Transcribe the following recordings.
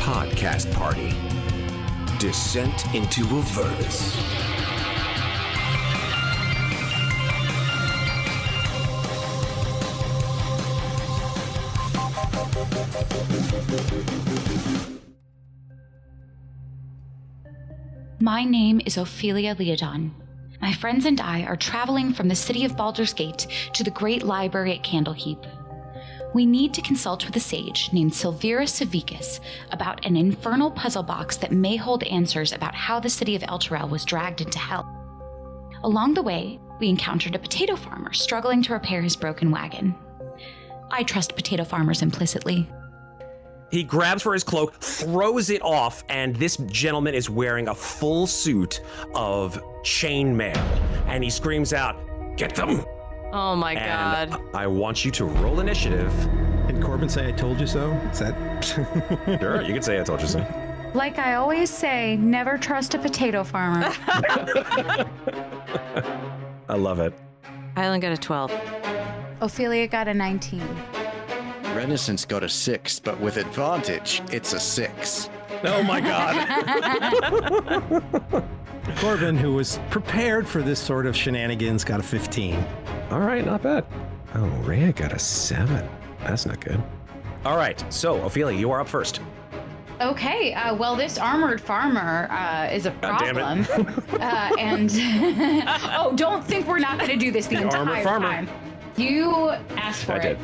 podcast party. Descent into Avernus. My name is Ofelia Liadon. My friends and I are traveling from the city of Baldur's Gate to the Great Library at Candleheap. We need to consult with a sage named Silvira Savicus about an infernal puzzle box that may hold answers about how the city of Elturel was dragged into hell. Along the way, we encountered a potato farmer struggling to repair his broken wagon. I trust potato farmers implicitly. He grabs for his cloak, throws it off, and this gentleman is wearing a full suit of chainmail. And he screams out, "Get them!" Oh my god. I want you to roll initiative. Did Corbin say I told you so? Is that... Sure, you can say I told you so. Like I always say, never trust a potato farmer. I love it. Hylan got a 12. Ophelia got a 19. Renascence got a 6, but with advantage, it's a 6. Oh my god. Corbin, who was prepared for this sort of shenanigans, got a 15. All right, not bad. Oh, Reya got a 7. That's not good. All right, so Ofelia, you are up first. Okay, well, this armored farmer is a problem. And oh, don't think we're not going to do this the entire armored farmer. time. You asked for I it. did.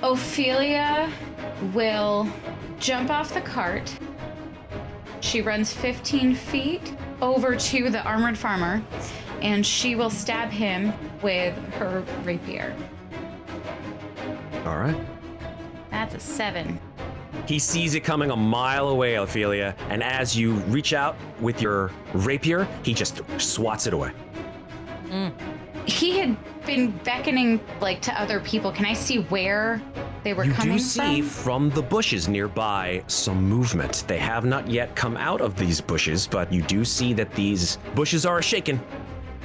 Ophelia will jump off the cart. She runs 15 feet over to the armored farmer, and she will stab him with her rapier. All right. That's a 7. He sees it coming a mile away, Ophelia, and as you reach out with your rapier, he just swats it away. He had been beckoning to other people. Can I see where they were coming from? You do see from the bushes nearby some movement. They have not yet come out of these bushes, but you do see that these bushes are shaken.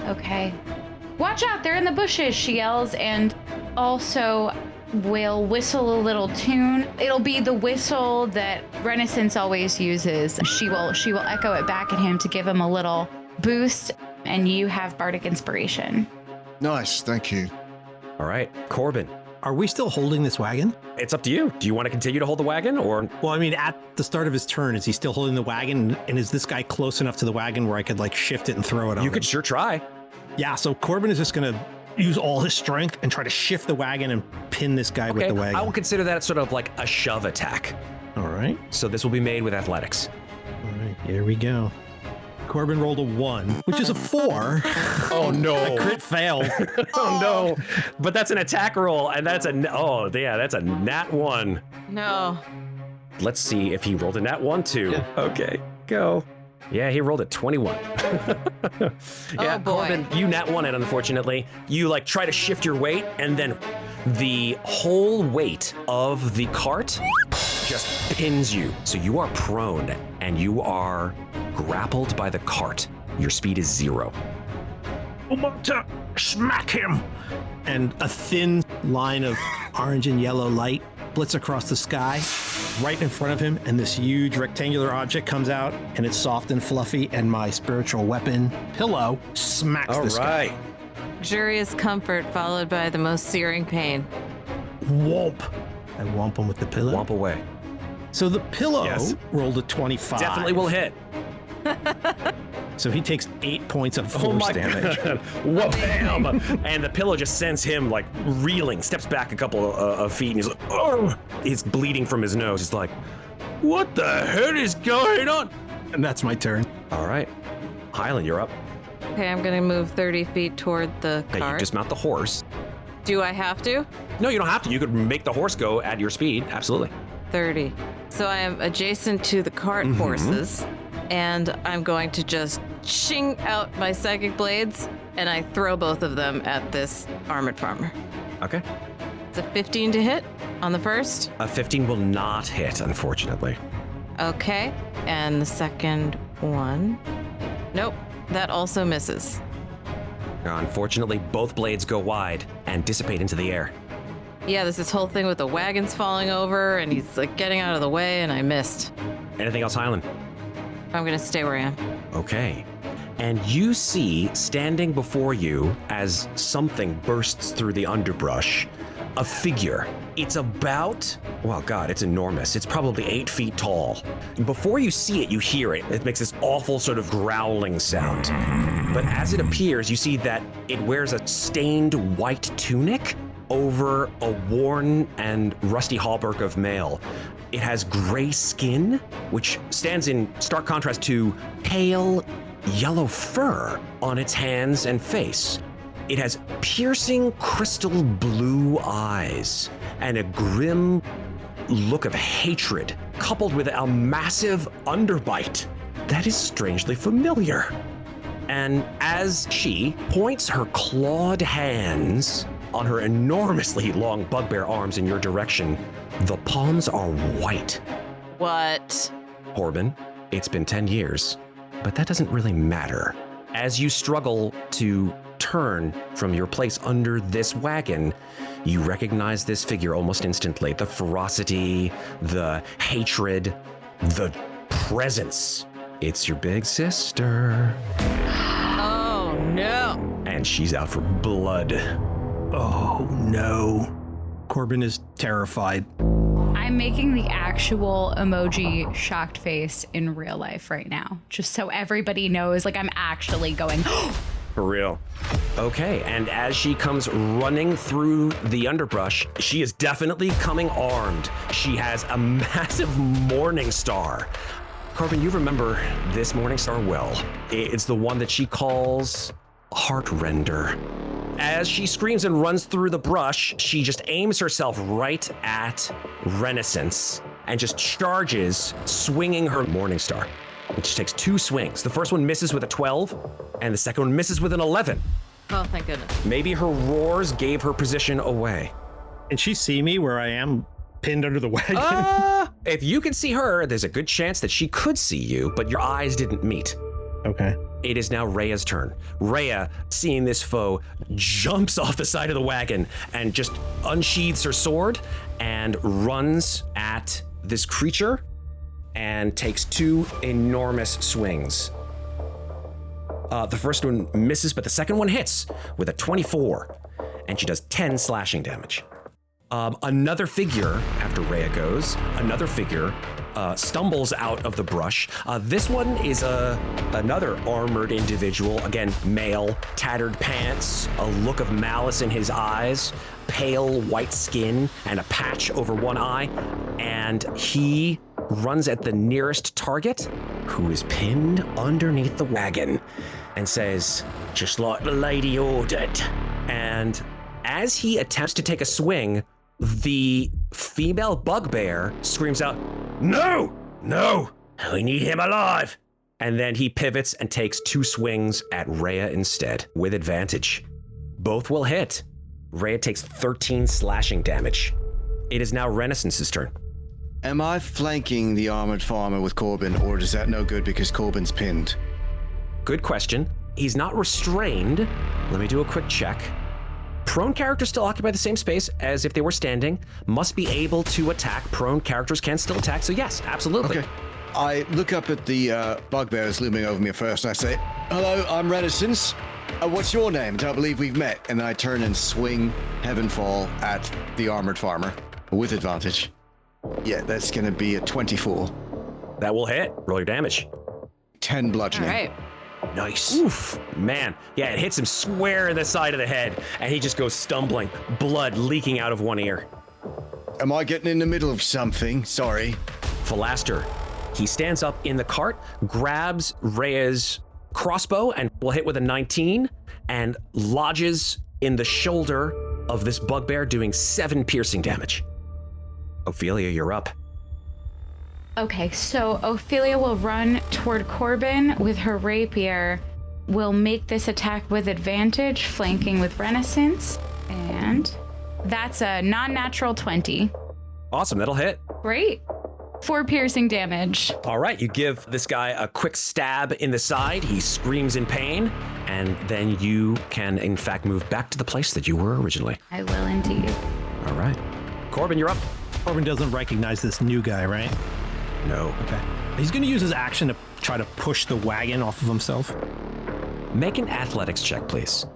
Okay. Watch out, they're in the bushes, she yells, and also will whistle a little tune. It'll be the whistle that Renascence always uses. She will echo it back at him to give him a little boost, and you have Bardic Inspiration. Nice, thank you. All right, Corbin. Are we still holding this wagon? It's up to you. Do you want to continue to hold the wagon, or? Well, I mean, at the start of his turn, is he still holding the wagon? And is this guy close enough to the wagon where I could shift it and throw it on You him? could sure try. Yeah, so Corbin is just going to use all his strength and try to shift the wagon and pin this guy with the wagon. I will consider that sort of like a shove attack. All right. So this will be made with athletics. All right, here we go. Corbin rolled a 1, which is a 4. Oh no! A crit fail. Oh no! But that's an attack roll, and that's that's a nat 1. No. Let's see if he rolled a nat 1 too. Yeah. Okay, go. Yeah, he rolled a 21. Yeah, Oh, boy. Corbin, you nat 1 it, unfortunately. You try to shift your weight, and then the whole weight of the cart just pins you. So you are prone, and you are grappled by the cart. Your speed is 0. I'm about to smack him. And a thin line of orange and yellow light splits across the sky right in front of him, and this huge rectangular object comes out, and it's soft and fluffy, and my spiritual weapon, Pillow, smacks this guy. Luxurious comfort followed by the most searing pain. Whomp. I whomp him with the pillow. Whomp away. So the pillow Yes. rolled a 25. Definitely will hit. So he takes 8 points of force damage. God. Whoa, bam! And the pillow just sends him reeling, steps back a couple of feet, and he's like, oh! He's bleeding from his nose. He's like, what the hell is going on? And that's my turn. All right. Hylan, you're up. Okay, I'm gonna move 30 feet toward the Okay, you cart. dismount the horse. Do I have to? No, you don't have to. You could make the horse go at your speed. Absolutely. 30. So I am adjacent to the cart horses, and I'm going to just shing out my psychic blades, and I throw both of them at this armored farmer. Okay. It's a 15 to hit on the first. A 15 will not hit, unfortunately. Okay, and the second one. Nope, that also misses. Unfortunately, both blades go wide and dissipate into the air. Yeah, there's this whole thing with the wagons falling over, and he's like getting out of the way, and I missed. Anything else, Hylan? I'm gonna stay where I am. Okay. And you see, standing before you, as something bursts through the underbrush, a figure. It's about, well, God, it's enormous. It's probably 8 feet tall. Before you see it, you hear it. It makes this awful sort of growling sound. But as it appears, you see that it wears a stained white tunic over a worn and rusty hauberk of mail. It has gray skin, which stands in stark contrast to pale yellow fur on its hands and face. It has piercing crystal blue eyes and a grim look of hatred, coupled with a massive underbite that is strangely familiar. And as she points her clawed hands on her enormously long bugbear arms in your direction, the palms are white. What? Corbin, it's been 10 years, but that doesn't really matter. As you struggle to turn from your place under this wagon, you recognize this figure almost instantly. The ferocity, the hatred, the presence. It's your big sister. Oh, no. And she's out for blood. Oh, no. Corbin is terrified. I'm making the actual emoji shocked face in real life right now, just so everybody knows, like, I'm actually going, For real. Okay, and as she comes running through the underbrush, she is definitely coming armed. She has a massive morning star. Corbin, you remember this morning star well. It's the one that she calls Heartrender. As she screams and runs through the brush, she just aims herself right at Renascence and just charges, swinging her morning star. And she takes 2 swings. The first one misses with a 12, and the second one misses with an 11. Oh, thank goodness. Maybe her roars gave her position away. Can she see me where I am pinned under the wagon? If you can see her, there's a good chance that she could see you, but your eyes didn't meet. Okay. It is now Reya's turn. Reya, seeing this foe, jumps off the side of the wagon and just unsheathes her sword and runs at this creature and takes 2 enormous swings. The first one misses, but the second one hits with a 24, and she does 10 slashing damage. Another figure, after Reya goes, another figure stumbles out of the brush. This one is another armored individual, again, male, tattered pants, a look of malice in his eyes, pale white skin, and a patch over one eye. And he runs at the nearest target, who is pinned underneath the wagon, and says, "Just like the lady ordered." And as he attempts to take a swing, the female bugbear screams out, "No! No! We need him alive!" And then he pivots and takes 2 swings at Reya instead, with advantage. Both will hit. Reya takes 13 slashing damage. It is now Renascence's turn. Am I flanking the armored farmer with Corbin, or is that no good because Corbin's pinned? Good question. He's not restrained. Let me do a quick check. Prone characters still occupy the same space as if they were standing, must be able to attack. Prone characters can still attack, so yes, absolutely. Okay. I look up at the bugbears looming over me first, and I say, "Hello, I'm Renascence. What's your name? Don't believe we've met." And then I turn and swing Heavenfall at the armored farmer with advantage. Yeah, that's going to be a 24. That will hit. Roll your damage. 10 bludgeoning. All right. Nice. Oof, man. Yeah, it hits him square in the side of the head, and he just goes stumbling, blood leaking out of one ear. Am I getting in the middle of something? Sorry. Falaster, he stands up in the cart, grabs Reya's crossbow, and will hit with a 19, and lodges in the shoulder of this bugbear, doing 7 piercing damage. Ofelia, you're up. Okay, so Ofelia will run toward Corbin with her rapier. Will make this attack with advantage, flanking with Renascence. And that's a non-natural 20. Awesome, that'll hit. Great. 4 piercing damage. All right, you give this guy a quick stab in the side. He screams in pain, and then you can, in fact, move back to the place that you were originally. I will indeed. All right. Corbin, you're up. Corbin doesn't recognize this new guy, right? No. Okay. He's going to use his action to try to push the wagon off of himself. Make an athletics check, please.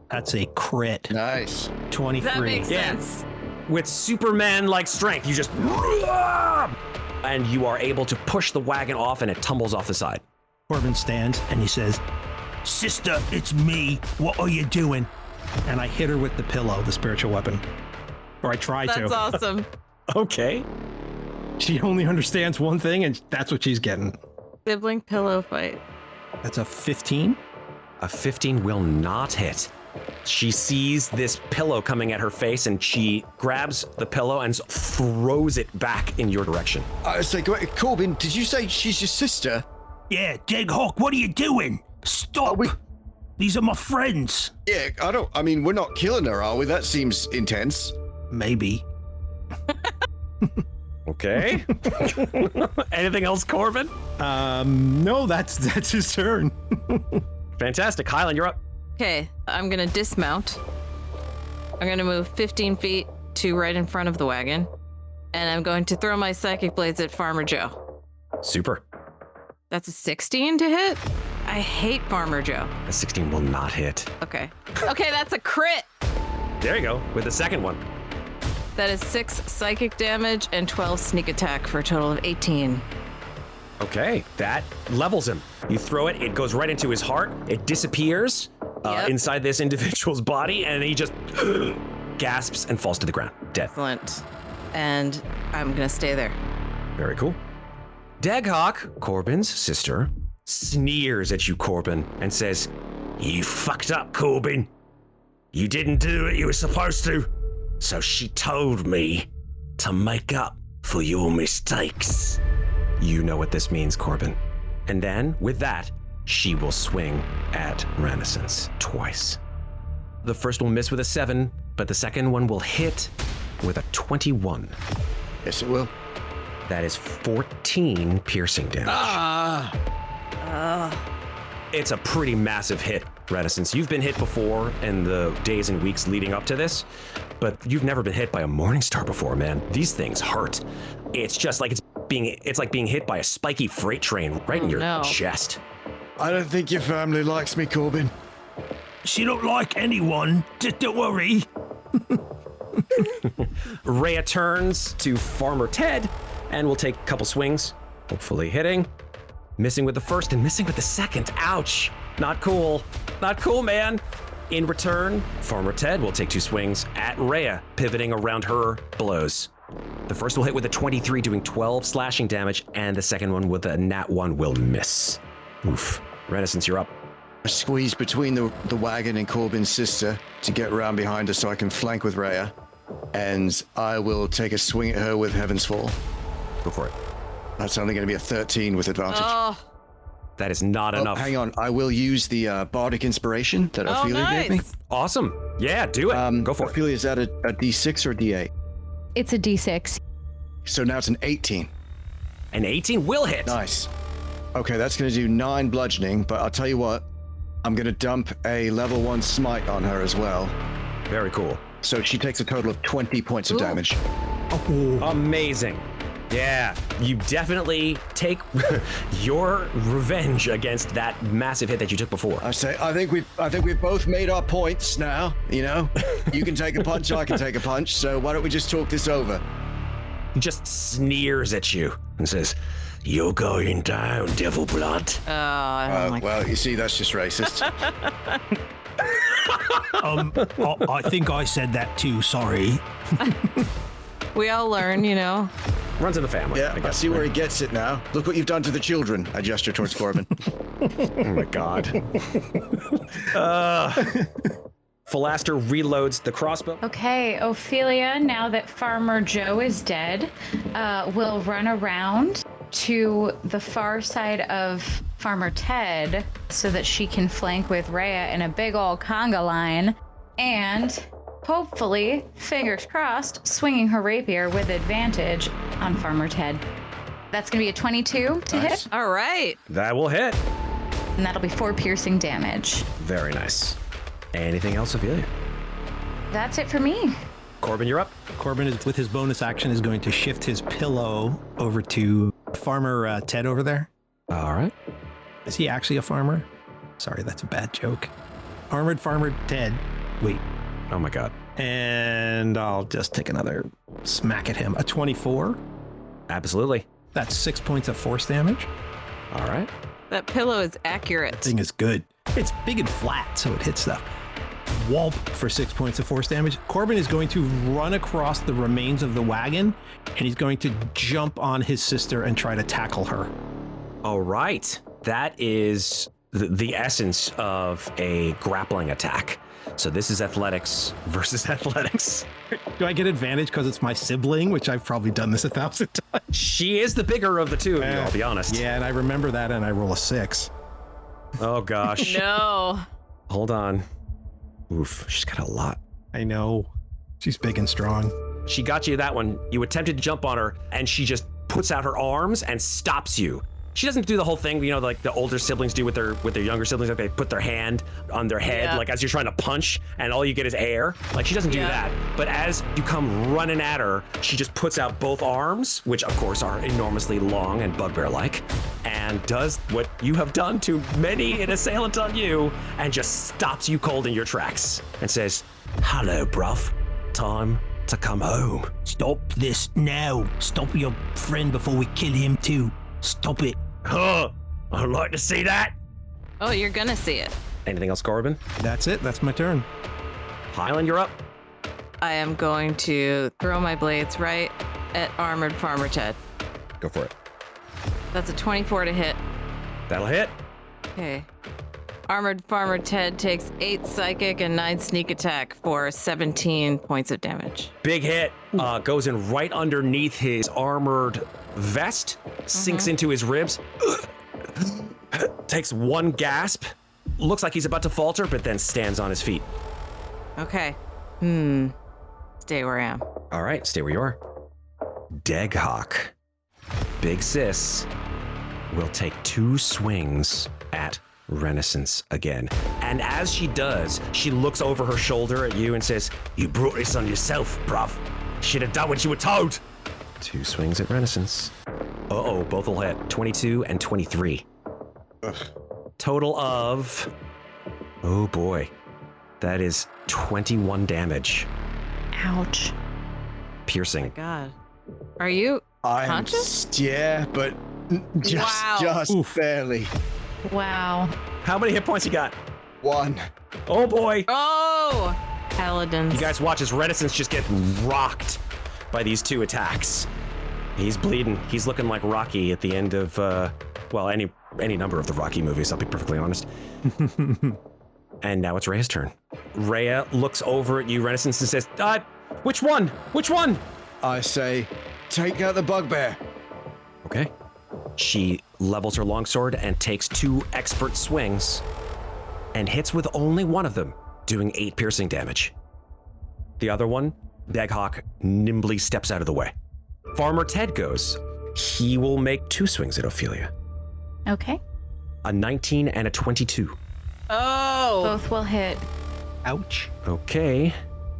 That's a crit. Nice. 23. That makes Yeah. sense. With Superman-like strength, you just... And you are able to push the wagon off and it tumbles off the side. Corbin stands and he says, "Sister, it's me. What are you doing?" And I hit her with the pillow, the spiritual weapon. Or I try to. That's awesome. Okay. She only understands one thing, and that's what she's getting. Sibling pillow fight. That's a 15. A 15 will not hit. She sees this pillow coming at her face and she grabs the pillow and throws it back in your direction. I was like, wait, Corbin, did you say she's your sister? Yeah, Deghok, what are you doing? Stop! These are my friends. Yeah, I mean, we're not killing her, are we? That seems intense. Maybe. Okay. Anything else, Corbin? No, that's his turn. Fantastic. Hylan, you're up. Okay, I'm gonna dismount. I'm gonna move 15 feet to right in front of the wagon. And I'm going to throw my psychic blades at Farmer Joe. Super. That's a 16 to hit? I hate Farmer Joe. A 16 will not hit. Okay. Okay, that's a crit. There you go, with the second one. That is 6 psychic damage and 12 sneak attack for a total of 18. Okay, that levels him. You throw it, it goes right into his heart, it disappears Yep. inside this individual's body, and he just gasps and falls to the ground, dead. Excellent. And I'm gonna stay there. Very cool. Deghok, Corbin's sister, sneers at you, Corbin, and says, You fucked up, Corbin. You didn't do what you were supposed to. So she told me to make up for your mistakes. You know what this means, Corbin. And then, with that, she will swing at Renascence twice. The first will miss with a 7, but the second one will hit with a 21. Yes, it will. That is 14 piercing damage. It's a pretty massive hit, Renascence. You've been hit before in the days and weeks leading up to this, but you've never been hit by a Morningstar before, man. These things hurt. It's just like it's like being hit by a spiky freight train right in your chest. I don't think your family likes me, Corbin. She don't like anyone. Just don't worry. Reya turns to Farmer Ted and will take a couple swings, hopefully hitting. Missing with the first and missing with the second. Ouch. Not cool. Not cool, man. In return, Farmer Ted will take 2 swings at Reya, pivoting around her blows. The first will hit with a 23, doing 12 slashing damage, and the second one with a nat 1 will miss. Oof. Renascence, you're up. I squeeze between the wagon and Corbin's sister to get around behind her so I can flank with Reya. And I will take a swing at her with Heaven's Fall. Go for it. That's only going to be a 13 with advantage. Oh, That is not enough. Hang on. I will use the Bardic Inspiration that Ofelia gave me. Awesome. Yeah, do it. Go for it. Ofelia, is that a D6 or a D8? It's a d6. So now it's an 18. An 18 will hit. Nice. Okay, that's going to do 9 bludgeoning, but I'll tell you what. I'm going to dump a level 1 smite on her as well. Very cool. So she takes a total of 20 points of damage. Amazing. Yeah, you definitely take your revenge against that massive hit that you took before. I think we've both made our points now, you know? You can take a punch, I can take a punch, so why don't we just talk this over? He just sneers at you and says, You're going down, devil blood. Well, you see, that's just racist. I think I said that too, sorry. we all learn, you know. runs in the family. Yeah, I see where he gets it now. Look what you've done to the children. I gesture towards Corbin. Oh my God. Falaster reloads the crossbow. Okay, Ofelia, now that Farmer Joe is dead, will run around to the far side of Farmer Ted so that she can flank with Reya in a big ol' conga line, and hopefully, fingers crossed, swinging her rapier with advantage on Farmer Ted. That's gonna be a 22 to hit, All right. That will hit. and that'll be 4 piercing damage. Very nice. Anything else, Ofelia? That's it for me. Corbin, you're up. Corbin is with his bonus action is going to shift his pillow over to Farmer Ted over there. All right. Is he actually a farmer? Sorry, that's a bad joke. Armored Farmer Ted. Wait. Oh my God. And I'll just take another smack at him. A 24. Absolutely. That's 6 points of force damage. All right. That pillow is accurate. Thing is good. It's big and flat, so it hits stuff. Wallop for 6 points of force damage. Corbin is going to run across the remains of the wagon, and he's going to jump on his sister and try to tackle her. All right. That is the essence of a grappling attack. So this is athletics versus athletics. Do I get advantage because it's my sibling, which I've probably done this 1,000 times? She is the bigger of the two, I'll be honest. Yeah, and I remember that, and I roll a 6. Oh, gosh. No. Hold on. Oof, she's got a lot. I know. She's big and strong. She got you that one. You attempted to jump on her, and she just puts out her arms and stops you. She doesn't do the whole thing, like the older siblings do with their younger siblings. Like they put their hand on their head, like as you're trying to punch, and all you get is air. Like she doesn't do that. But as you come running at her, she just puts out both arms, which of course are enormously long and bugbear-like, and does what you have done to many an assailant on you, and just stops you cold in your tracks and says, "Hello, bruv. Time to come home." Stop this now. Stop your friend before we kill him too. Stop it. Huh, I'd like to see that. Oh, you're gonna see it. Anything else, Corbin? That's it. That's my turn. Hylan, you're up. I am going to throw my blades right at Armored Farmer Ted. Go for it. That's a 24 to hit. That'll hit. Okay. Armored Farmer Ted takes 8 psychic and 9 sneak attack for 17 points of damage. Big hit. Goes in right underneath his armored vest, sinks into his ribs, takes one gasp, looks like he's about to falter, but then stands on his feet. Okay. Stay where I am. All right, stay where you are. Deghok, big sis, will take 2 swings at Renascence again. And as she does, she looks over her shoulder at you and says, You brought this on yourself, bruv. Should have done what you were told. 2 swings at Renascence. Uh-oh, both will hit. 22 and 23. Ugh. Total of... Oh boy. That is 21 damage. Ouch. Piercing. God. Are you conscious? Yeah, but just barely. Wow. How many hit points you got? 1. Oh boy. Oh! Paladins. You guys watch as Renascence just get rocked by these 2 attacks. He's bleeding. He's looking like Rocky at the end of, any number of the Rocky movies, I'll be perfectly honest. And now it's Reya's turn. Reya looks over at you, Renascence, and says, which one? Which one? I say, take out the bugbear. Okay. She levels her longsword and takes 2 expert swings and hits with only one of them, doing 8 piercing damage. The other one, Deghok nimbly steps out of the way. Farmer Ted goes. He will make 2 swings at Ofelia. Okay. A 19 and a 22. Oh! Both will hit. Ouch. Okay.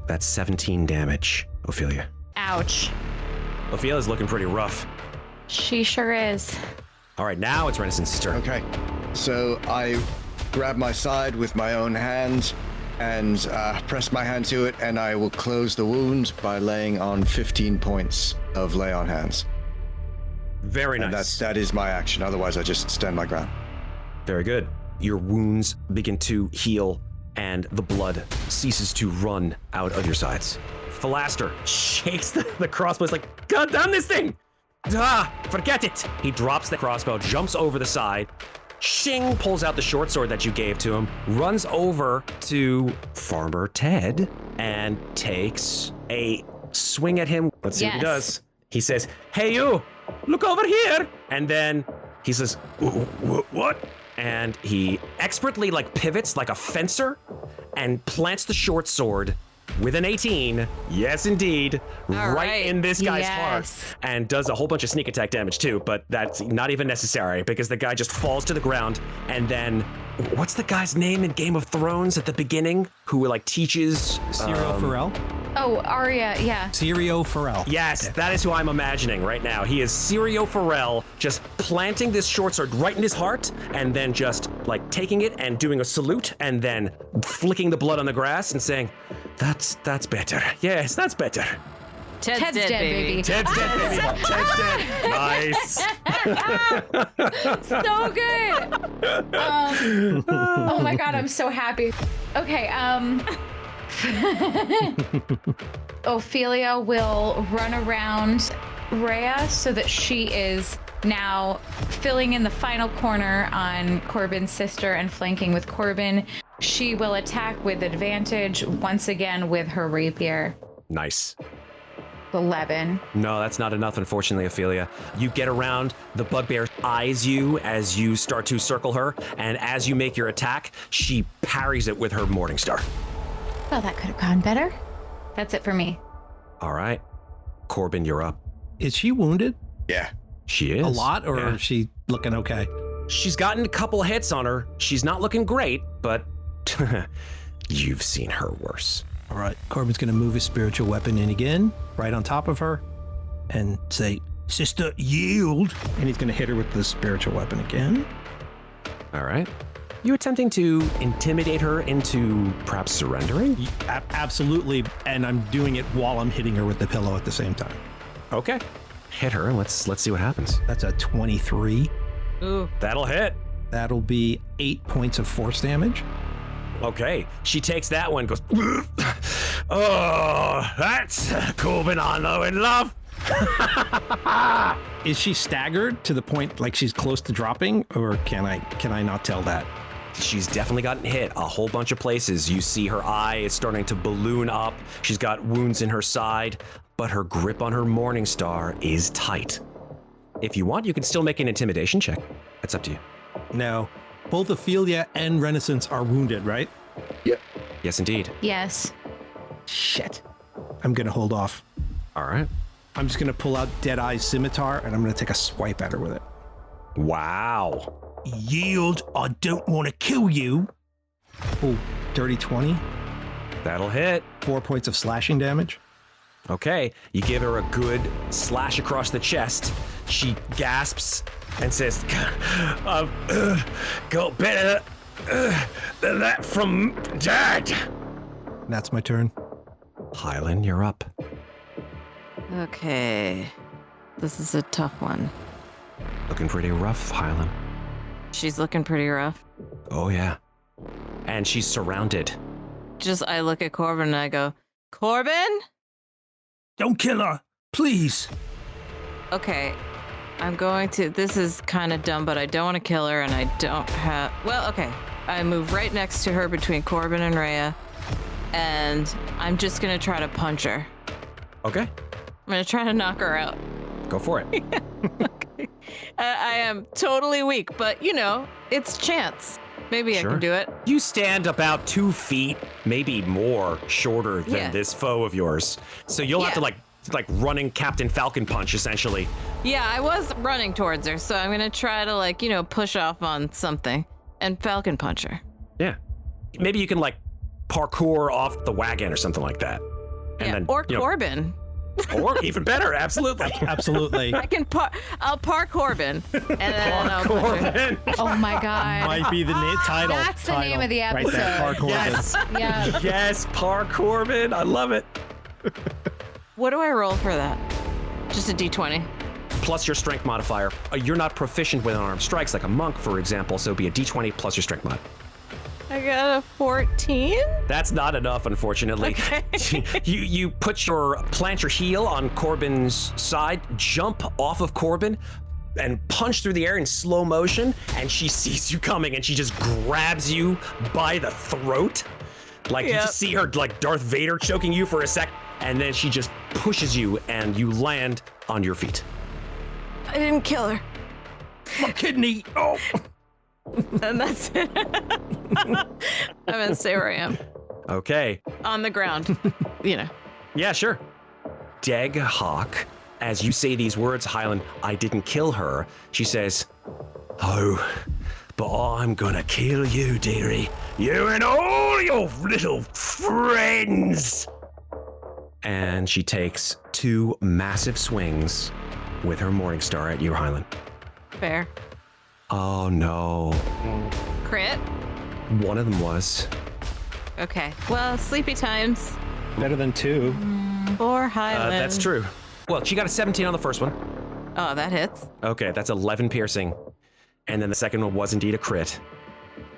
That's 17 damage, Ofelia. Ouch. Ophelia's looking pretty rough. She sure is. All right, now it's Renascence's turn. Okay. So I grab my side with my own hand and press my hand to it, and I will close the wound by laying on 15 points of lay on hands. Very nice. And that is my action. Otherwise, I just stand my ground. Very good. Your wounds begin to heal, and the blood ceases to run out of your sides. Falaster shakes the crossbow. He's like, God damn this thing! Forget it! He drops the crossbow, jumps over the side, shing, pulls out the short sword that you gave to him, runs over to Farmer Ted, and takes a swing at him. Let's see what he does. He says, hey you, look over here! And then he says, what? And he expertly pivots like a fencer and plants the short sword with an 18, yes indeed, right in this guy's heart, and does a whole bunch of sneak attack damage too, but that's not even necessary because the guy just falls to the ground. And then, what's the guy's name in Game of Thrones at the beginning who teaches? Cyril Farrell? Oh, Arya, yeah. Sirio Pharrell. Yes, that is who I'm imagining right now. He is Sirio Pharrell, just planting this short sword right in his heart, and then just like taking it and doing a salute, and then flicking the blood on the grass and saying, "That's better. Yes, that's better." Ted's dead, baby. Ted's dead, baby. Ted's dead. Nice. So good. Oh my god, I'm so happy. Okay, Ofelia will run around Reya so that she is now filling in the final corner on Corbin's sister and flanking with Corbin. She will attack with advantage once again with her rapier. Nice. 11. No, that's not enough, unfortunately, Ofelia. You get around, the bugbear eyes you as you start to circle her, and as you make your attack, she parries it with her Morningstar. Well, that could have gone better. That's it for me. All right. Corbin, you're up. Is she wounded? Yeah. She is. A lot, or Yeah. is she looking okay? She's gotten a couple hits on her. She's not looking great, but you've seen her worse. All right, Corbin's going to move his spiritual weapon in again, right on top of her, and say, "Sister, yield." And he's going to hit her with the spiritual weapon again. All right. You attempting to intimidate her into perhaps surrendering? Absolutely, and I'm doing it while I'm hitting her with the pillow at the same time. Okay. Hit her. Let's see what happens. That's a 23. Ooh. That'll hit. That'll be 8 points of force damage. Okay. She takes that one, goes, "Oh, that's Corbin I know and love." Is she staggered to the point like she's close to dropping, or can I not tell that? She's definitely gotten hit a whole bunch of places. You see her eye is starting to balloon up. She's got wounds in her side, but her grip on her Morningstar is tight. If you want, you can still make an intimidation check. It's up to you. No, both Ofelia and Renascence are wounded, right? Yep. Yes, indeed. Yes. Shit. I'm going to hold off. All right. I'm just going to pull out Deadeye's scimitar, and I'm going to take a swipe at her with it. Wow. Yield, I don't want to kill you. Oh, dirty 20. That'll hit. 4 points of slashing damage. Okay, you give her a good slash across the chest. She gasps and says, "I've got better than that from Dad." That's my turn. Hylan, you're up. Okay. This is a tough one. Looking pretty rough, Hylan. She's looking pretty rough. Oh, yeah. And she's surrounded. I look at Corbin and I go, "Corbin?" Don't kill her, please. Okay. I'm going to, this is kind of dumb, but I don't want to kill her and I don't have, well, okay. I move right next to her between Corbin and Reya, and I'm just going to try to punch her. Okay, I'm going to try to knock her out. go for it. Okay. I am totally weak, but you know, it's chance. Maybe Sure. I can do it. You stand about 2 feet, maybe more, shorter than Yeah. this foe of yours. So you'll have to like running Captain Falcon punch, essentially. Yeah, I was running towards her, so I'm going to try to push off on something and Falcon punch her. Yeah. Maybe you can like parkour off the wagon or something like that. And Yeah, then, or you know, Corbin. or even better, absolutely. Absolutely. I'll park Corbin, and then I'll punch her. Corbin. Oh my god. Might be the title. That's the name of the Right there, episode. Parkour-bin. Yes. Yeah. Yes, Parkour-bin. I love it. What do I roll for that? Just a d20. Plus your strength modifier. You're not proficient with unarmed strikes like a monk, for example, so it'd be a d20 plus your strength mod. I got a 14. That's not enough, unfortunately. Okay. you plant your heel on Corbin's side, jump off of Corbin, and punch through the air in slow motion, and she sees you coming, and she just grabs you by the throat. Like, you Yep. just see her like Darth Vader choking you for a sec, and then she just pushes you, and you land on your feet. I didn't kill her. My kidney. Oh. And that's it. I'm gonna stay where I am. Okay. On the ground. You know. Yeah, sure. Deghok, as you say these words, Hylan, I didn't kill her. She says, "Oh, but I'm gonna kill you, dearie. You and all your little friends." And she takes 2 massive swings with her Morning Star at you, Hylan. Fair. Oh, no. Crit? One of them was. Okay. Well, sleepy times. Better than 2. For Hylan. That's true. Well, she got a 17 on the first one. Oh, that hits. Okay, that's 11 piercing. And then the second one was indeed a crit.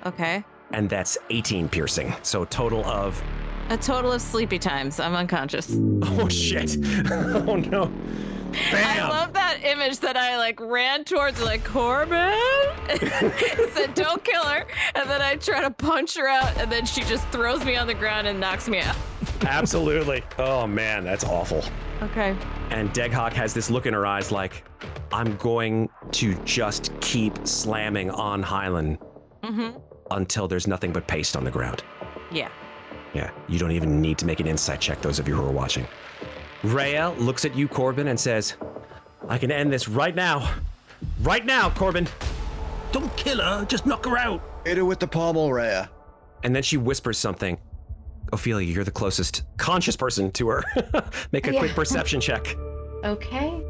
Okay. And that's 18 piercing. So total of... A total of sleepy times. I'm unconscious. Oh, shit. Oh, no. Bam! I love that image that I like ran towards like Corbin. Said don't kill her, and then I try to punch her out, and then she just throws me on the ground and knocks me out. Absolutely. Oh, man, that's awful. Okay. And Deghok has this look in her eyes like, I'm going to just keep slamming on Hylan until there's nothing but paste on the ground. Yeah. Yeah, you don't even need to make an insight check, those of you who are watching. Reya looks at you, Corbin, and says, I can end this right now. Right now, Corbin. Don't kill her, just knock her out. Hit her with the pommel, Reya. And then she whispers something. Ofelia, you're the closest conscious person to her. Make a quick perception check. Okay.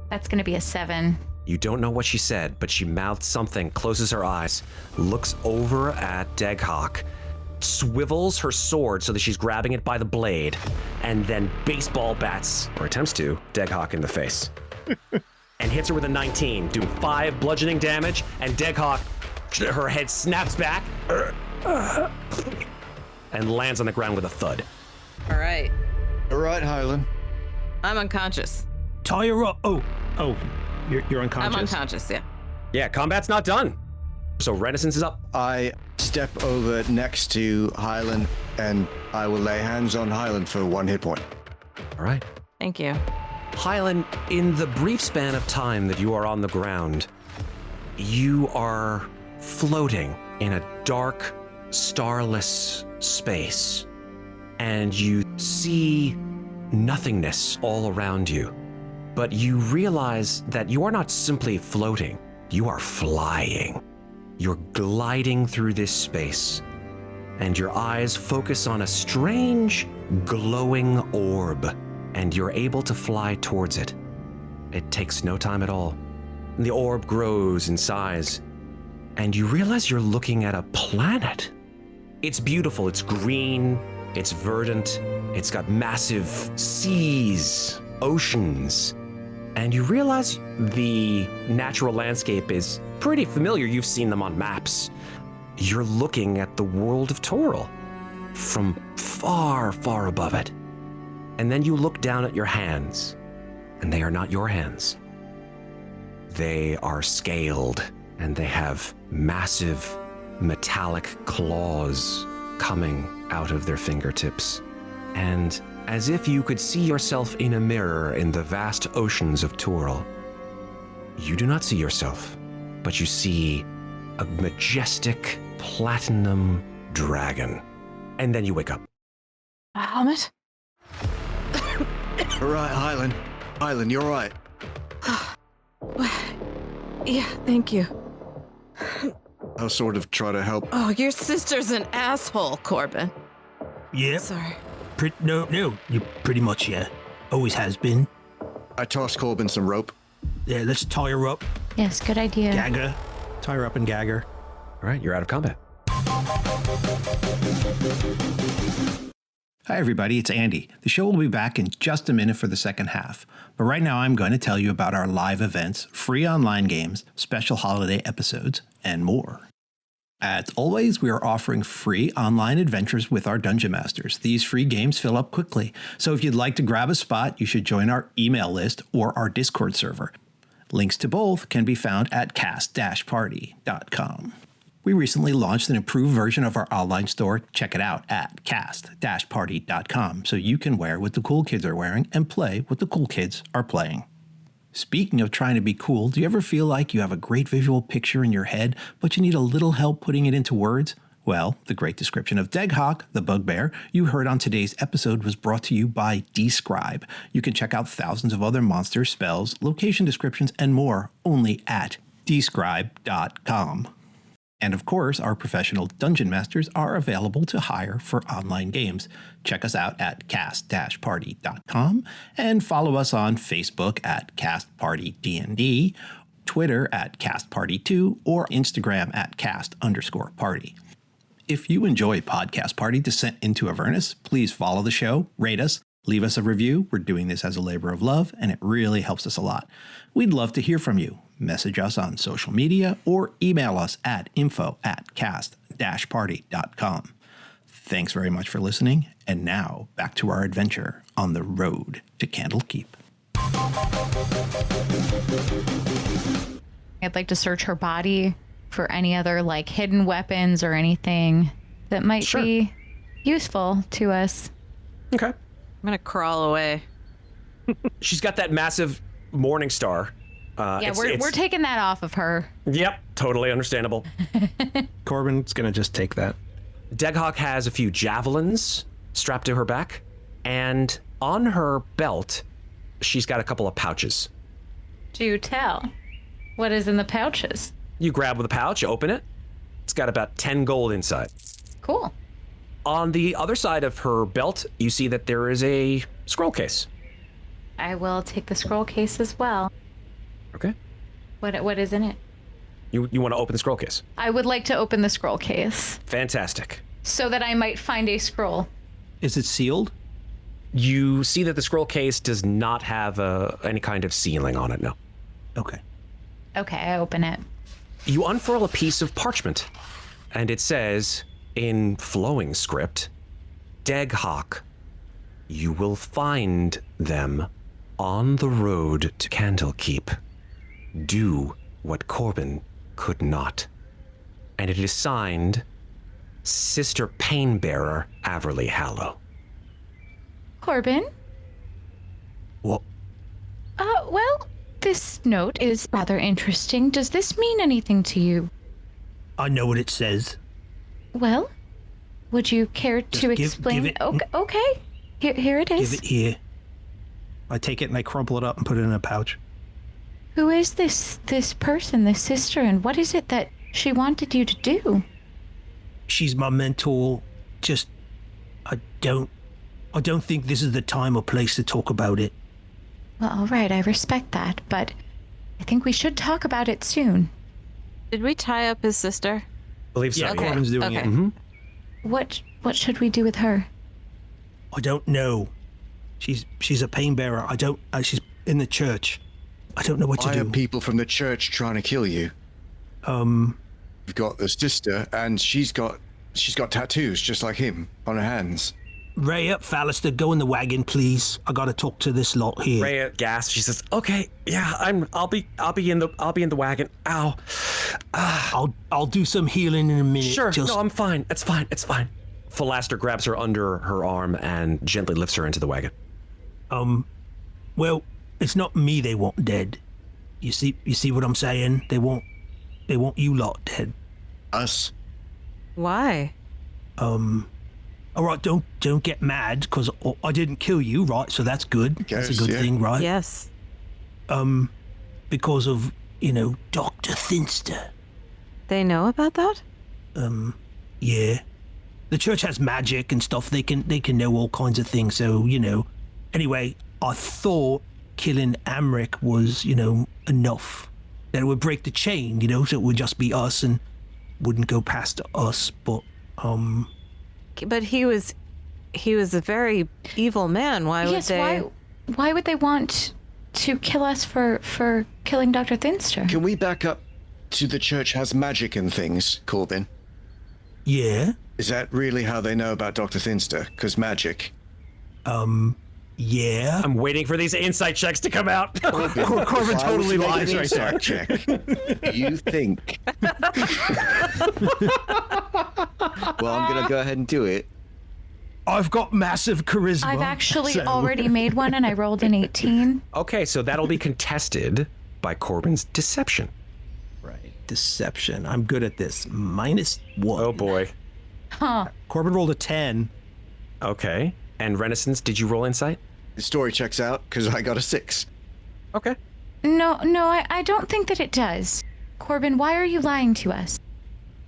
That's going to be a 7. You don't know what she said, but she mouthed something, closes her eyes, looks over at Deghok, swivels her sword so that she's grabbing it by the blade, and then baseball bats, or attempts to, Deghok in the face. And hits her with a 19, doing 5 bludgeoning damage, and Deghok, her head snaps back, and lands on the ground with a thud. All right. All right, Hylan. I'm unconscious. Tie her up. Oh, you're unconscious? I'm unconscious, yeah. Yeah, combat's not done. So Renaissance is up. I step over next to Hylan, and I will lay hands on Hylan for 1 hit point. All right. Thank you. Hylan, in the brief span of time that you are on the ground, you are floating in a dark, starless space, and you see nothingness all around you. But you realize that you are not simply floating, you are flying. You're gliding through this space, and your eyes focus on a strange, glowing orb, and you're able to fly towards it. It takes no time at all. The orb grows in size, and you realize you're looking at a planet. It's beautiful, it's green, it's verdant, it's got massive seas, oceans, and you realize the natural landscape is pretty familiar. You've seen them on maps. You're looking at the world of Toril from far, far above it. And then you look down at your hands, and they are not your hands. They are scaled, and they have massive metallic claws coming out of their fingertips. And as if you could see yourself in a mirror in the vast oceans of Toril, you do not see yourself, but you see a majestic platinum dragon. And then you wake up. A helmet? All right, Hylan. Hylan, you're right. Yeah, thank you. I'll sort of try to help. Oh, your sister's an asshole, Corbin. Yep. Sorry. No, you pretty much, yeah. Always has been. I toss Corbin some rope. Yeah, let's tie her up. Yes, good idea. Gag her. Tie her up and gag her. All right, you're out of combat. Hi, everybody. It's Andy. The show will be back in just a minute for the second half. But right now, I'm going to tell you about our live events, free online games, special holiday episodes, and more. As always, we are offering free online adventures with our Dungeon Masters. These free games fill up quickly, so if you'd like to grab a spot, you should join our email list or our Discord server. Links to both can be found at cast-party.com. We recently launched an improved version of our online store. Check it out at cast-party.com so you can wear what the cool kids are wearing and play what the cool kids are playing. Speaking of trying to be cool, do you ever feel like you have a great visual picture in your head, but you need a little help putting it into words? Well, the great description of Deghok, the bugbear, you heard on today's episode was brought to you by Describe. You can check out thousands of other monsters, spells, location descriptions, and more only at describe.com. And of course, our professional dungeon masters are available to hire for online games. Check us out at cast-party.com and follow us on Facebook at CastPartyDND, Twitter at CastParty2, or Instagram at cast_party. If you enjoy Podcast Party Descent into Avernus, please follow the show, rate us, leave us a review. We're doing this as a labor of love, and it really helps us a lot. We'd love to hear from you. Message us on social media or email us at info@cast-party.com. Thanks very much for listening, and now back to our adventure on the road to Candlekeep. I'd like to search her body for any other like hidden weapons or anything that might be useful to us. Okay. I'm gonna crawl away. She's got that massive morning star. We're taking that off of her. Yep, totally understandable. Corbin's going to just take that. Deghok has a few javelins strapped to her back, and on her belt, she's got a couple of pouches. Do tell. What is in the pouches? You grab the pouch, open it. It's got about 10 gold inside. Cool. On the other side of her belt, you see that there is a scroll case. I will take the scroll case as well. Okay. What is in it? You want to open the scroll case? I would like to open the scroll case Fantastic. so that I might find a scroll. Is it sealed? You see that the scroll case does not have any kind of sealing on it, no. Okay. Okay, I open it. You unfurl a piece of parchment, and it says, in flowing script, Deghok, you will find them on the road to Candlekeep. Do what Corbin could not. And it is signed, Sister Painbearer Averly Hallow. Corbin? What? Well, this note is rather interesting. Does this mean anything to you? I know what it says. Well, would you care to explain? give it- Okay. Here it is. Give it here. I take it and I crumple it up and put it in a pouch. Who is this person, this sister, and what is it that she wanted you to do? She's my mentor. Just, I don't think this is the time or place to talk about it. Well, all right, I respect that, but I think we should talk about it soon. Did we tie up his sister? Believe so. Yeah, Okay. Corbin's doing Okay. it. Mm-hmm. What should we do with her? I don't know. She's a painbearer. She's in the church. I don't know what to Why do. are people from the church trying to kill you? You've got the sister, and she's got tattoos just like him on her hands. Reya, Falaster, go in the wagon, please. I gotta talk to this lot here. Reya gasps. She says, "Okay, yeah, I'll be in the wagon. Ow. I'll do some healing in a minute. Sure. Just, No, I'm fine. It's fine. Falaster grabs her under her arm and gently lifts her into the wagon. well, it's not me they want dead. You see what I'm saying? They want you lot dead. Us? Why? All right, don't get mad, because I didn't kill you, right? So that's good. That's a Guess, good yeah. thing, right? Yes. Because of, Dr. Thinster. They know about that? Yeah. The church has magic and stuff. They can know all kinds of things. So, Anyway, I thought killing Amric was, enough. That it would break the chain, so it would just be us and wouldn't go past us. But, But he was a very evil man. Why would they? Why would they want to kill us for killing Dr. Thinster? Can we back up to the church has magic and things, Corbin? yeah. Is that really how they know about Dr. Thinster? Because magic. Yeah. I'm waiting for these insight checks to come out. Corbin totally lies right there. Check. You think? Well, I'm gonna go ahead and do it. I've got massive charisma. I've actually so- already made one and I rolled an 18. Okay, so that'll be contested by Corbin's deception. Right. Deception. I'm good at this. -1. Oh boy. Huh. Corbin rolled a 10. Okay. And Renascence, did you roll insight? The story checks out because I got a 6. Okay. No, I don't think that it does. Corbin, why are you lying to us?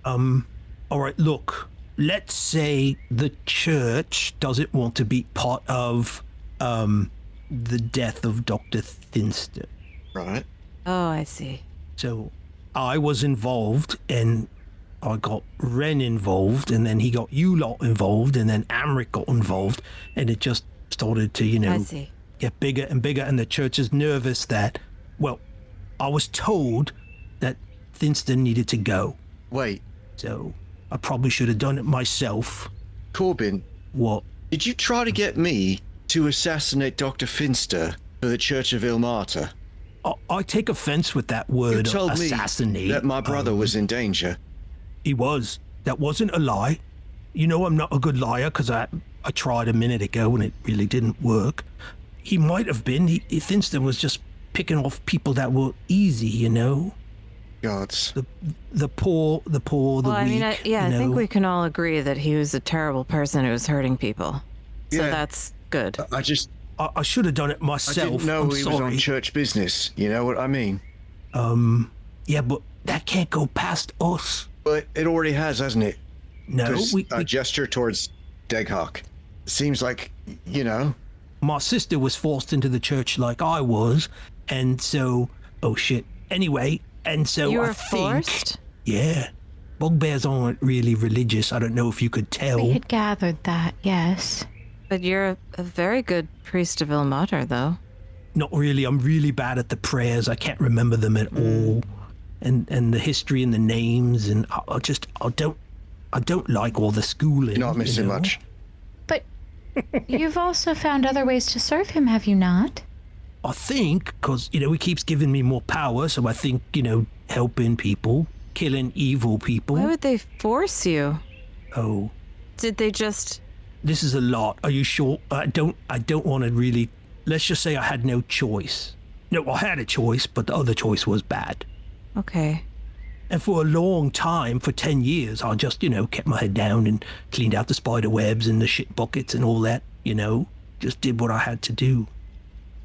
All right, look. Let's say the church doesn't want to be part of the death of Dr. Thinster. Right. Oh, I see. So I was involved, and I got Ren involved, and then he got you lot involved, and then Amric got involved, and it just started to, I see. get bigger and bigger, and the church is nervous that, well, I was told that Thinster needed to go, Wait, so I probably should have done it myself. Corbin, What? did you try to get me to assassinate Dr. Finster for the Church of Ilmata? I take offense with that You word, told assassinate. me that my brother was in danger. He was. That wasn't a lie. You know I'm not a good liar because I tried a minute ago and it really didn't work. He might have been. He Thinster was just picking off people that were easy, you know? Gods. The poor, the Well, I weak. mean, I think we can all agree that he was a terrible person who was hurting people. So Yeah. that's good. I I should have done it I myself. didn't know I'm he sorry. was on church business. You know what I mean? Yeah, but that can't go past us. But it already has, hasn't it? No, There's we, a gesture towards Deghok. Seems like, you know. my sister was forced into the church like I was, and so, oh shit. Anyway, and so You I were think, forced? yeah, bugbears aren't really religious. I don't know if you could tell. We had gathered that, yes. But you're a very good priest of Ilmater, though. Not really. I'm really bad at the prayers. I can't remember them at all, and the history and the names, and I don't like all the schooling. You're not missing you know? much. But you've also found other ways to serve him, have you not? I think because he keeps giving me more power, so I think helping people, killing evil people. Why would they force you? Oh, Did they just... this is a lot. Are you sure? I don't want to really. Let's just say I had no choice. No, I had a choice, but the other choice was bad. Okay. And for a long time, for 10 years, I just, kept my head down and cleaned out the spider webs and the shit buckets and all that, just did what I had to do.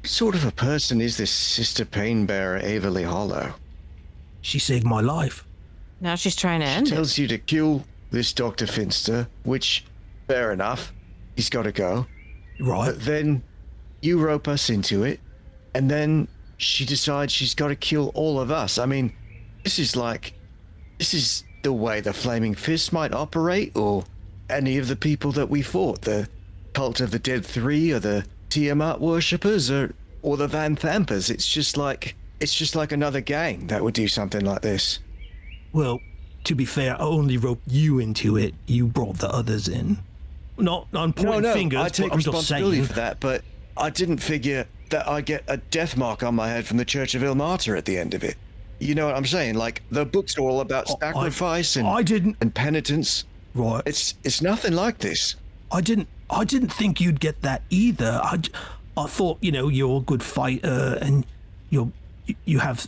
What sort of a person is this Sister Painbearer Averly Hollow? She saved my life. Now she's trying to end it. Tells you to kill this Dr. Finster, which, fair enough, he's got to go. Right. But then you rope us into it, and then she decides she's got to kill all of us. I mean, this is the way the Flaming Fist might operate, or any of the people that we fought, the Cult of the Dead Three, or the Tiamat worshippers, or the Van Thampers. It's just like another gang that would do something like this. Well, to be fair, I only roped you into it. You brought the others in. Not on pointing fingers, I take but I'm just responsibility saying. for that, but I didn't figure that I get a death mark on my head from the Church of Ilmater at the end of it. You know what I'm saying? Like, the books are all about sacrifice I didn't. and penitence. Right. It's nothing like this. I didn't think you'd get that either. I thought, you're a good fighter and you have,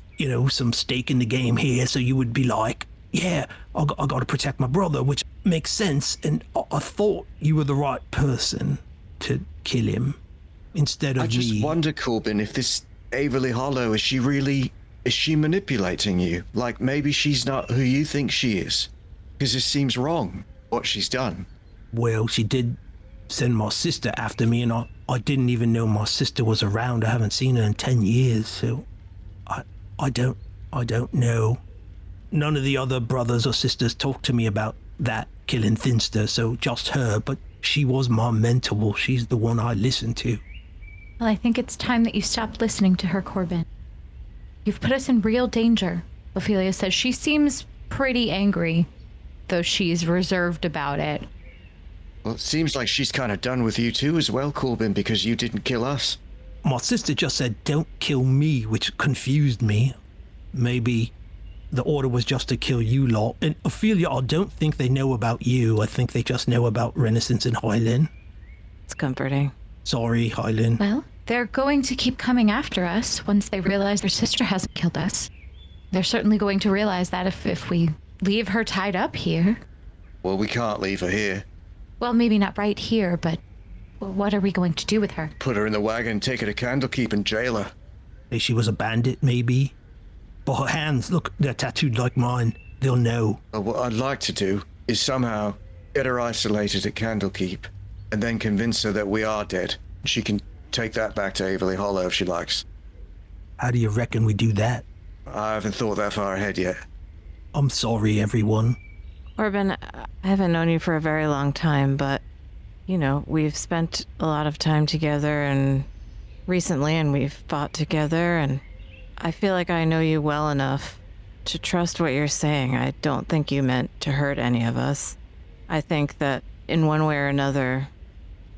some stake in the game here, so you would be like, yeah, I got to protect my brother, which makes sense. And I thought you were the right person to kill him instead of I just me. wonder, Corbin, if this Averly Hollow, is she manipulating you? Like, maybe she's not who you think she is. Because it seems wrong, what she's done. Well, she did send my sister after me, and I didn't even know my sister was around. I haven't seen her in 10 years, so I don't know. None of the other brothers or sisters talked to me about that killing Thinster, so just her, but she was my mentor. She's the one I listened to. Well, I think it's time that you stopped listening to her, Corbin. You've put us in real danger, Ofelia says. She seems pretty angry, though she's reserved about it. Well, it seems like she's kind of done with you too as well, Corbin, because you didn't kill us. My sister just said, don't kill me, which confused me. Maybe the order was just to kill you lot. And Ofelia, I don't think they know about you. I think they just know about Renascence and Hylan. It's comforting. Sorry, Hylan. Well, they're going to keep coming after us once they realize their sister hasn't killed us. They're certainly going to realize that if we leave her tied up here. Well, we can't leave her here. Well, maybe not right here, but what are we going to do with her? Put her in the wagon, take her to Candlekeep and jail her. She was a bandit, maybe. But her hands, look, they're tattooed like mine. they'll know. What I'd like to do is somehow get her isolated at Candlekeep and then convince her that we are dead. She can take that back to Averley Hollow if she likes. How do you reckon we do that? I haven't thought that far ahead yet. I'm sorry, everyone. Corbin, I haven't known you for a very long time, but, you know, we've spent a lot of time together and we've fought together, and I feel like I know you well enough to trust what you're saying. I don't think you meant to hurt any of us. I think that in one way or another,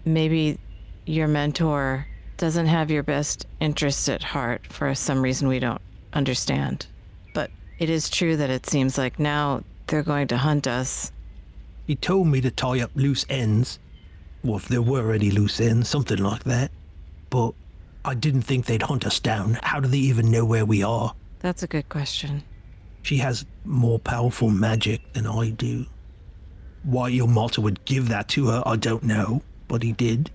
maybe your mentor doesn't have your best interests at heart for some reason we don't understand. But it is true that it seems like now they're going to hunt us. He told me to tie up loose ends. Well, if there were any loose ends, something like that. But I didn't think they'd hunt us down. How do they even know where we are? That's a good question. She has more powerful magic than I do. Why your Malta would give that to her, I don't know, but he did.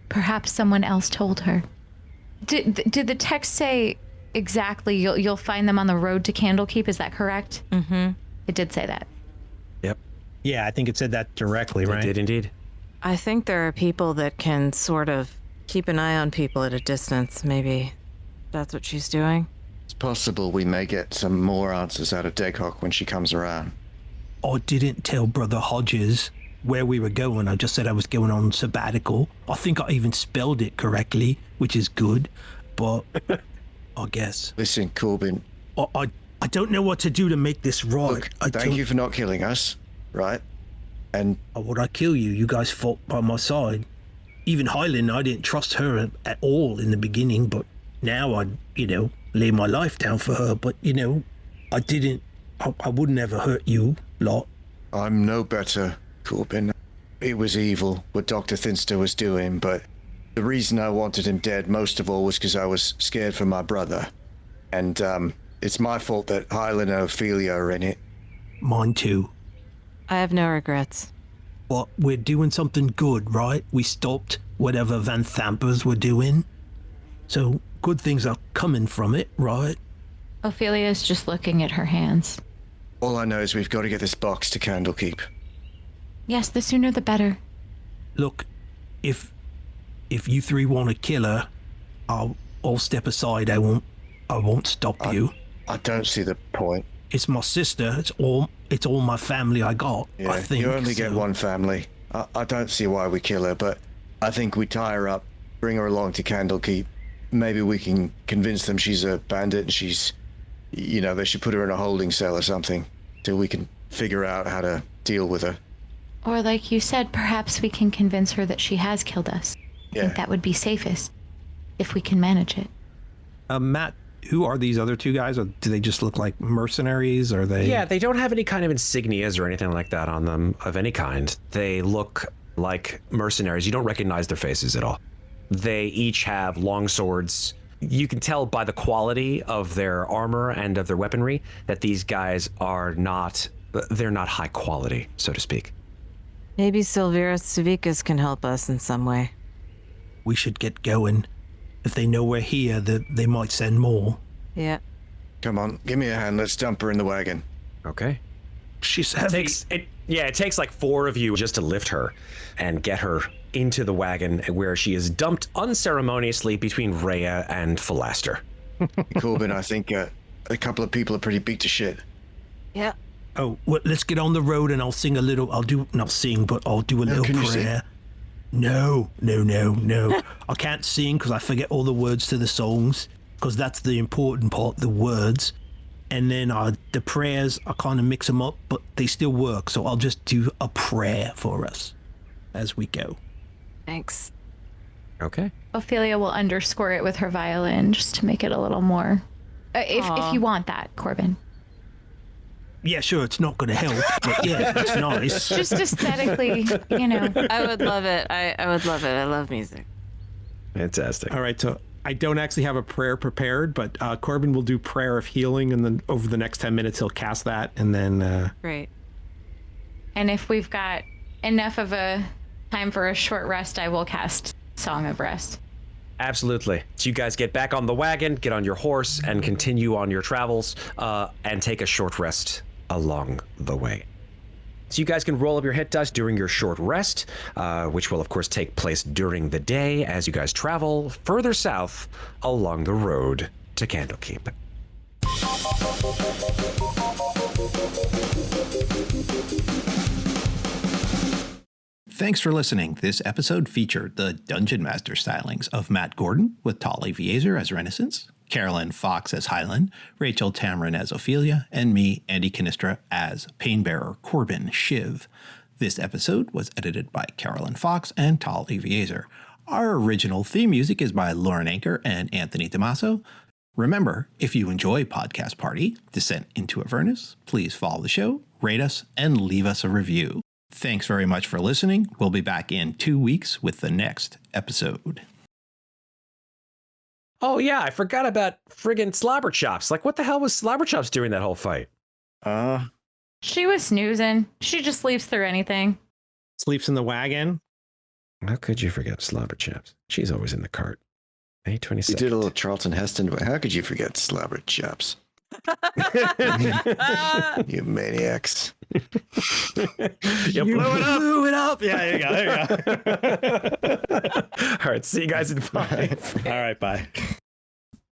Perhaps someone else told her. Did the text say exactly you'll find them on the road to Candlekeep? Is that correct? Mm-hmm. It did say that. Yep. Yeah, I think it said that directly, right? It did indeed. I think there are people that can sort of keep an eye on people at a distance. Maybe that's what she's doing. It's possible we may get some more answers out of Deghok when she comes around. I didn't tell Brother Hodges where we were going. I just said I was going on sabbatical. I think I even spelled it correctly, which is good, but I guess. Listen, Corbin. I don't know what to do to make this right. Look, thank you for not killing us, right? And would I kill you? You guys fought by my side. Even Hylan, I didn't trust her at all in the beginning, but now I'd, lay my life down for her. But, I didn't, I wouldn't ever hurt you lot. I'm no better, Corbin. It was evil what Dr. Thinster was doing, but the reason I wanted him dead most of all was because I was scared for my brother. And it's my fault that Hylan and Ofelia are in it. Mine too. I have no regrets. But we're doing something good, right? We stopped whatever Van Thampers were doing. So good things are coming from it, right? Ophelia's just looking at her hands. All I know is we've got to get this box to Candlekeep. Yes, the sooner the better. Look, if you three want to kill her, I'll step aside. I won't stop you. I don't see the point. It's my sister. It's all my family I got. Yeah, I think you only get one family. I don't see why we kill her, but I think we tie her up, bring her along to Candlekeep. Maybe we can convince them she's a bandit and she's, they should put her in a holding cell or something till we can figure out how to deal with her. Or like you said, perhaps we can convince her that she has killed us. I think that would be safest, if we can manage it. Matt, who are these other two guys? Or do they just look like mercenaries? Or they? Yeah, they don't have any kind of insignias or anything like that on them of any kind. They look like mercenaries. You don't recognize their faces at all. They each have long swords. You can tell by the quality of their armor and of their weaponry that these guys they're not high quality, so to speak. Maybe Silvira Savikas can help us in some way. We should get going. If they know we're here, they might send more. Yeah. Come on, give me a hand. Let's dump her in the wagon. Okay. She's heavy. It takes like four of you just to lift her and get her into the wagon where she is dumped unceremoniously between Reya and Falaster. Corbin, I think a couple of people are pretty beat to shit. Yeah. Oh, well, let's get on the road and I'll sing a little. I'll do a little can you sing? prayer. No. I can't sing because I forget all the words to the songs, because that's the important part, the words. And then the prayers, I kind of mix them up, but they still work. So I'll just do a prayer for us as we go. Thanks. Okay. Ophelia will underscore it with her violin just to make it a little more... if you want that, Corbin. Yeah, sure, it's not going to help, but yeah, it's nice. Just aesthetically, I would love it. I would love it. I love music. Fantastic. All right, so I don't actually have a prayer prepared, but Corbin will do prayer of healing, and then over the next 10 minutes he'll cast that, and then... Great. And if we've got enough of a time for a short rest, I will cast Song of Rest. Absolutely. So you guys get back on the wagon, get on your horse, and continue on your travels, and take a short rest along the way. So you guys can roll up your hit dice during your short rest, which will of course take place during the day as you guys travel further south along the road to Candlekeep. Thanks for listening. This episode featured the Dungeon Master stylings of Matt Gordon with Tal Aviezer as Renascence, Carolyn Fox as Hylan, Rachel Tamarin as Ofelia, and me, Andy Cannistra, as Painbearer, Corbin, Shiv. This episode was edited by Carolyn Fox and Tal Aviezer. Our original theme music is by Lauren Anker and Anthony DiMasso. Remember, if you enjoy Podcast Party, Descent into Avernus, please follow the show, rate us, and leave us a review. Thanks very much for listening. We'll be back in 2 weeks with the next episode. Oh yeah, I forgot about friggin' Slobberchops. Like, what the hell was Slobberchops doing that whole fight? She was snoozing. She just sleeps through anything. Sleeps in the wagon. How could you forget Slobberchops? She's always in the cart. May 22nd. You did a little Charlton Heston. How could you forget Slobberchops? You maniacs. You blew it up. Yeah, there you go. All right, see you guys in 5. All right, bye.